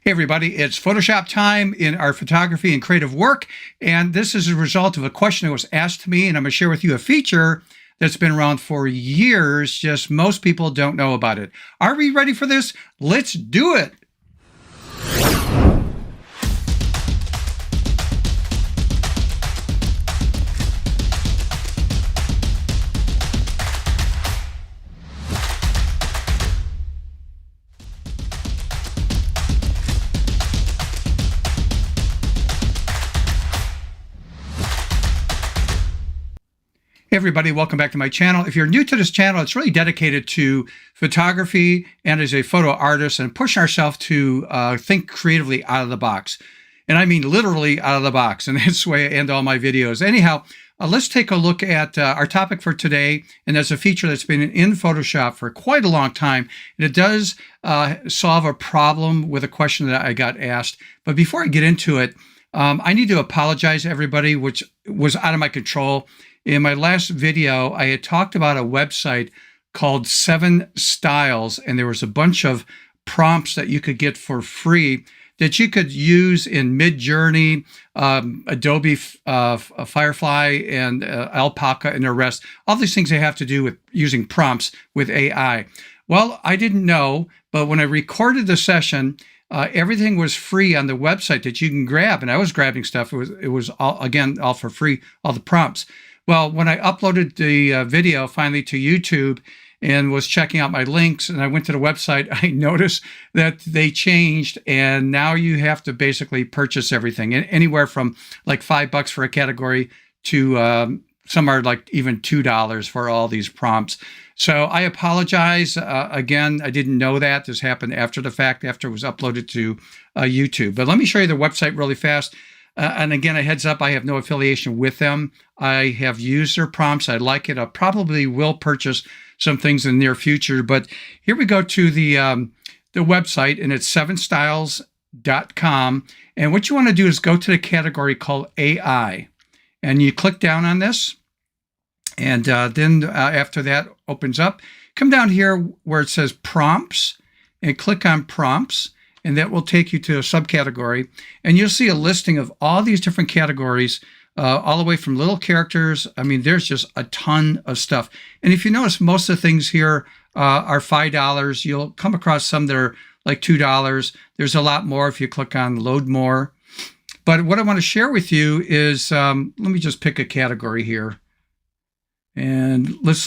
Hey everybody, it's Photoshop time in our photography and creative work, and this is a result of a question that was asked to me, and I'm going to share with you a feature that's been around for years, just most people don't know about it. Are we ready for this? Let's do it! Hey everybody, welcome back to my channel. If you're new to this channel, it's really dedicated to photography and as a photo artist and pushing ourselves to think creatively out of the box. And I mean literally out of the box, and that's the way I end all my videos. Anyhow, let's take a look at our topic for today, and that's a feature that's been in Photoshop for quite a long time, and it does solve a problem with a question that I got asked. But before I get into it, I need to apologize to everybody, which was out of my control. In my last video, I had talked about a website called 7 Styles, and there was a bunch of prompts that you could get for free that you could use in Midjourney, Adobe Firefly, and Alpaca, and the rest. All these things they have to do with using prompts with AI. Well, I didn't know, but when I recorded the session, everything was free on the website that you can grab, and I was grabbing stuff. It was all, again, all for free, all the prompts. Well, when I uploaded the video finally to YouTube and was checking out my links and I went to the website, I noticed that they changed, and now you have to basically purchase everything, anywhere from like $5 for a category to some are like even $2 for all these prompts. So I apologize. Again, I didn't know that. This happened after the fact, after it was uploaded to YouTube. But let me show you the website really fast. And again, a heads up, I have no affiliation with them. I have used their prompts. I like it. I probably will purchase some things in the near future. But here we go to the website, and it's 7styles.com. And what you want to do is go to the category called AI. And you click down on this. And then after that opens up, come down here where it says prompts and click on prompts. And that will take you to a subcategory, and you'll see a listing of all these different categories, all the way from little characters. I mean, there's just a ton of stuff. And if you notice, most of the things here are $5. You'll come across some that are like $2. There's a lot more if you click on load more. But what I want to share with you is, let me just pick a category here. And let's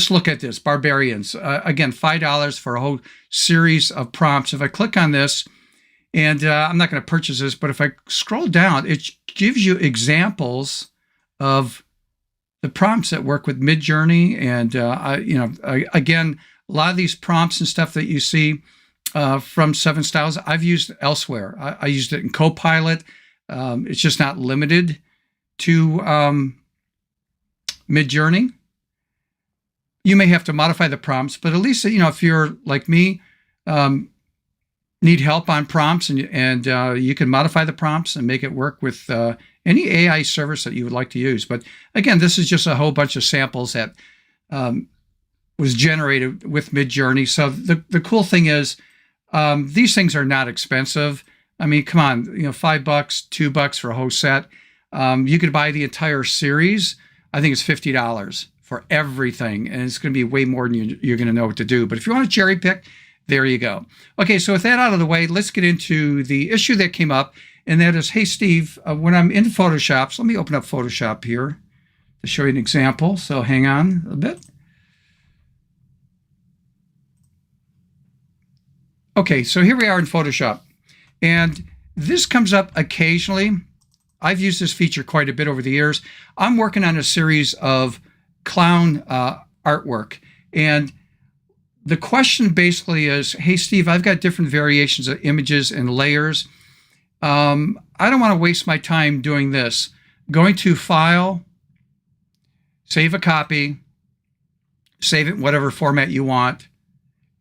look at this, barbarians. Again, $5 for a whole series of prompts. If I click on this, and I'm not going to purchase this, but if I scroll down, it gives you examples of the prompts that work with Midjourney. And, again, a lot of these prompts and stuff that you see from 7 Styles, I've used elsewhere. I used it in Copilot. It's just not limited to Midjourney. You may have to modify the prompts, but at least, if you're like me, need help on prompts, and you can modify the prompts and make it work with any AI service that you would like to use. But again, this is just a whole bunch of samples that was generated with Midjourney. So the cool thing is, these things are not expensive. I mean, come on, $5, $2 for a whole set. You could buy the entire series. I think it's $50 for everything, and it's going to be way more than you're going to know what to do. But if you want to cherry pick, there you go. Okay, so with that out of the way, let's get into the issue that came up, and that is, hey, Steve, when I'm in Photoshop, so let me open up Photoshop here to show you an example. So hang on a bit. Okay, so here we are in Photoshop, and this comes up occasionally. I've used this feature quite a bit over the years. I'm working on a series of clown artwork, and the question basically is, hey Steve, I've got different variations of images and layers. I don't want to waste my time doing this. Going to File, save a copy, save it in whatever format you want,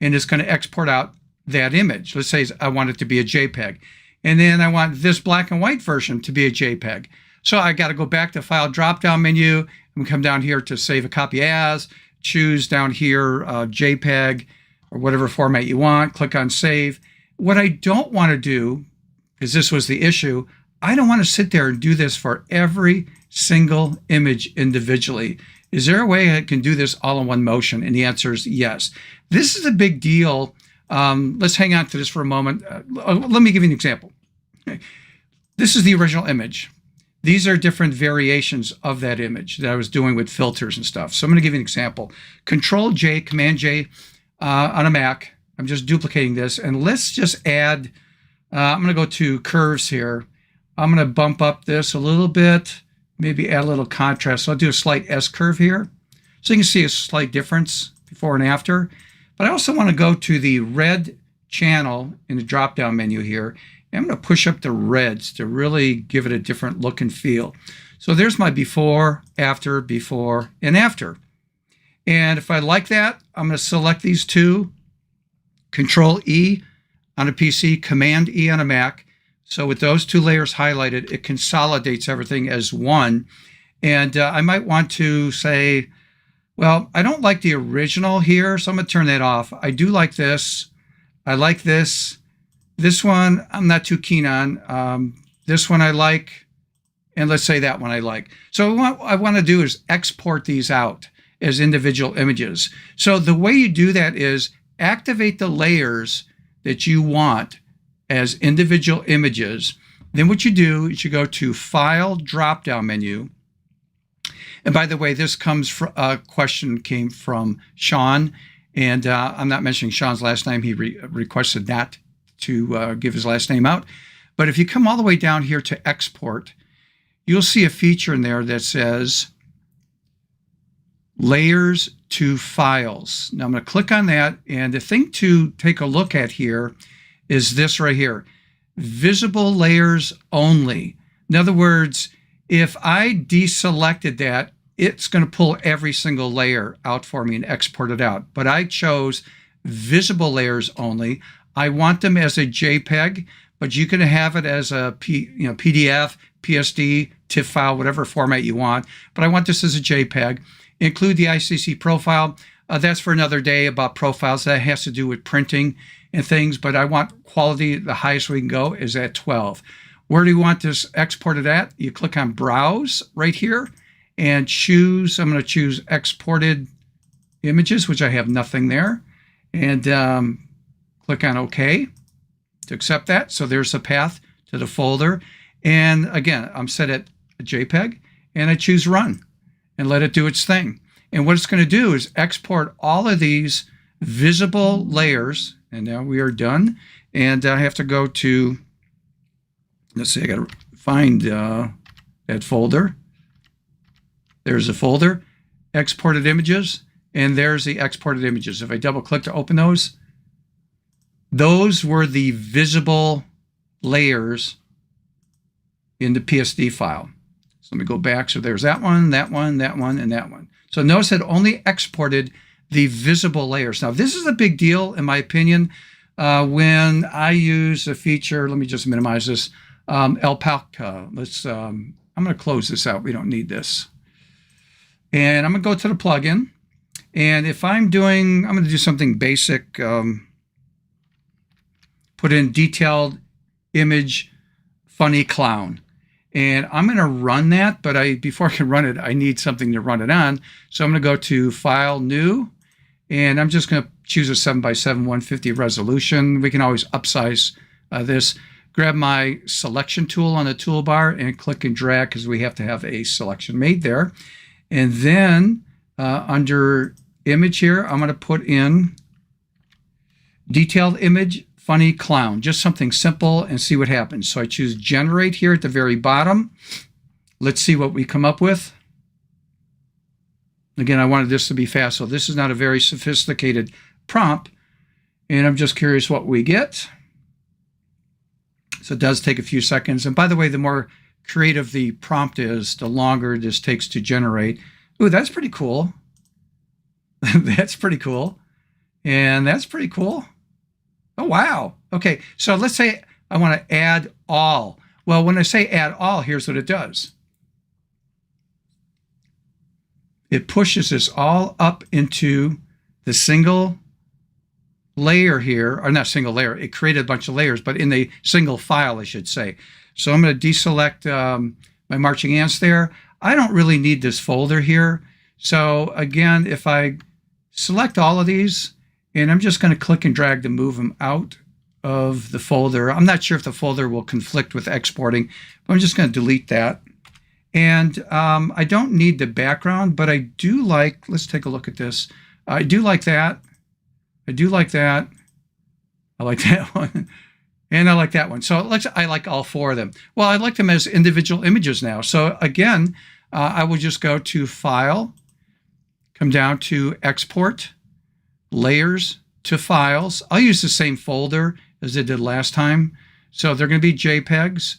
and it's going to export out that image. Let's say I want it to be a JPEG, and then I want this black and white version to be a JPEG. So I got to go back to File drop-down menu and come down here to Save a Copy As, choose down here JPEG or whatever format you want, click on Save. what I don't want to do, because this was the issue, I don't want to sit there and do this for every single image individually. Is there a way I can do this all in one motion? And the answer is yes. This is a big deal. Let's hang on to this for a moment. Let me give you an example. Okay. This is the original image. These are different variations of that image that I was doing with filters and stuff. So I'm going to give you an example. Control J, Command J on a Mac. I'm just duplicating this. And let's just add, I'm going to go to curves here. I'm going to bump up this a little bit, maybe add a little contrast. So I'll do a slight S curve here. So you can see a slight difference before and after. But I also want to go to the red channel in the drop-down menu here. I'm going to push up the reds to really give it a different look and feel. So there's my before, and after. And if I like that, I'm going to select these two, Control E on a PC, Command E on a Mac. So with those two layers highlighted, it consolidates everything as one. And I might want to say, well, I don't like the original here, so I'm going to turn that off. I do like this. I like this. This one, I'm not too keen on. This one I like, and let's say that one I like. So what I want to do is export these out as individual images. So the way you do that is activate the layers that you want as individual images. Then what you do is you go to File, drop-down menu. And by the way, this comes from a question came from Sean, and I'm not mentioning Sean's last name. He requested not to give his last name out. But if you come all the way down here to export, you'll see a feature in there that says layers to files. Now I'm going to click on that, and the thing to take a look at here is this right here, visible layers only. In other words, if I deselected that, it's going to pull every single layer out for me and export it out. But I chose visible layers only. I want them as a JPEG, but you can have it as a PDF, PSD, TIFF file, whatever format you want. But I want this as a JPEG. Include the ICC profile. That's for another day about profiles. That has to do with printing and things, but I want quality, the highest we can go is at 12. Where do you want this exported at? You click on Browse right here and choose, I'm going to choose Exported Images, which I have nothing there. And click on OK to accept that. So there's the path to the folder. And again, I'm set at a JPEG, and I choose Run and let it do its thing. And what it's going to do is export all of these visible layers. And now we are done. And I have to go to, let's see, I got to find that folder. There's a folder, exported images, and there's the exported images. If I double click to open those were the visible layers in the PSD file. So let me go back. So there's that one, that one, that one, and that one. So notice it only exported the visible layers. Now, this is a big deal, in my opinion, when I use a feature. Let me just minimize this. Alpaca. I'm going to close this out. We don't need this. And I'm going to go to the plugin. And if I'm going to do something basic. Put in detailed image, funny clown. And I'm going to run that, but before I can run it, I need something to run it on. So I'm going to go to File, New, and I'm just going to choose a 7x7 150 resolution. We can always upsize this. Grab my selection tool on the toolbar and click and drag because we have to have a selection made there. And then under image here, I'm going to put in detailed image, funny clown, just something simple, and see what happens. So I choose generate here at the very bottom. Let's see what we come up with. Again, I wanted this to be fast, so this is not a very sophisticated prompt, and I'm just curious what we get. So it does take a few seconds. And by the way, the more creative the prompt is, the longer this takes to generate. Ooh, that's pretty cool. That's pretty cool. And that's pretty cool. Oh, wow. Okay, so let's say I want to add all. Well, when I say add all, here's what it does. It pushes this all up into the single layer here, or not single layer, it created a bunch of layers, but in a single file, I should say. So I'm going to deselect my marching ants there. I don't really need this folder here. So again, if I select all of these, and I'm just going to click and drag to move them out of the folder. I'm not sure if the folder will conflict with exporting, but I'm just going to delete that. And I don't need the background, but I do like, let's take a look at this. I do like that. I do like that. I like that one. And I like that one. So I like all four of them. Well, I like them as individual images now. So again, I will just go to File, come down to Export, Layers to Files. I'll use the same folder as I did last time. So they're going to be JPEGs.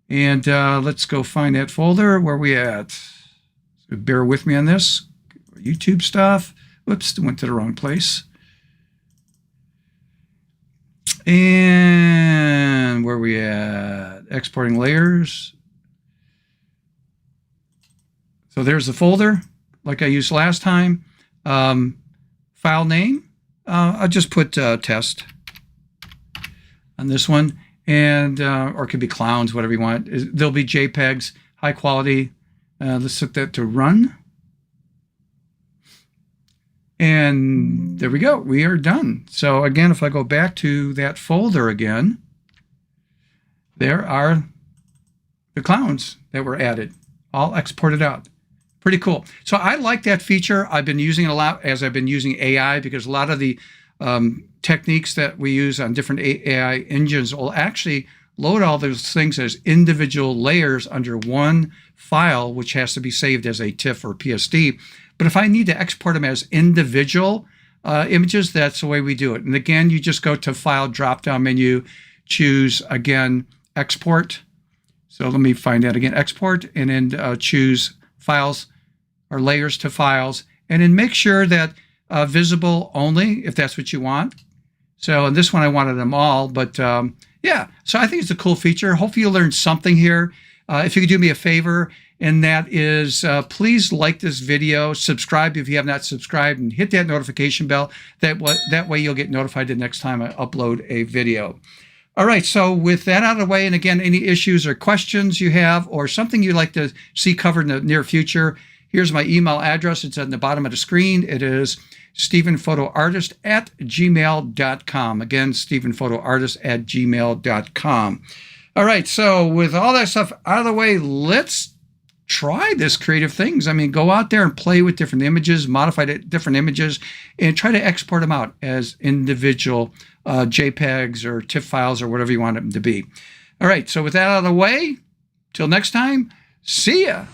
And let's go find that folder. Where are we at? So bear with me on this. YouTube stuff. Whoops, went to the wrong place. And where are we at? Exporting layers. So there's the folder, like I used last time. File name. I'll just put test on this one. And or it could be clowns, whatever you want. There'll be JPEGs, high quality. Let's set that to run. And there we go. We are done. So again, if I go back to that folder again, there are the clowns that were added, all exported out. Pretty cool. So I like that feature. I've been using it a lot as I've been using AI, because a lot of the techniques that we use on different AI engines will actually load all those things as individual layers under one file, which has to be saved as a TIFF or PSD. But if I need to export them as individual images, that's the way we do it. And again, you just go to File, drop-down menu, choose, again, Export. So let me find that again, Export, and then choose Files or Layers to Files. And then make sure that visible only, if that's what you want. So in this one, I wanted them all. But yeah, so I think it's a cool feature. Hopefully you learned something here. If you could do me a favor, and that is please like this video, subscribe if you have not subscribed, and hit that notification bell. That way you'll get notified the next time I upload a video. All right, so with that out of the way, and again, any issues or questions you have or something you'd like to see covered in the near future, here's my email address. It's at the bottom of the screen. It is StephenPhotoArtist@gmail.com. Again, StephenPhotoArtist@gmail.com. All right, so with all that stuff out of the way, let's try this creative things. I mean, go out there and play with different images, modify different images, and try to export them out as individual JPEGs or TIFF files or whatever you want them to be. All right, so with that out of the way, till next time, see ya.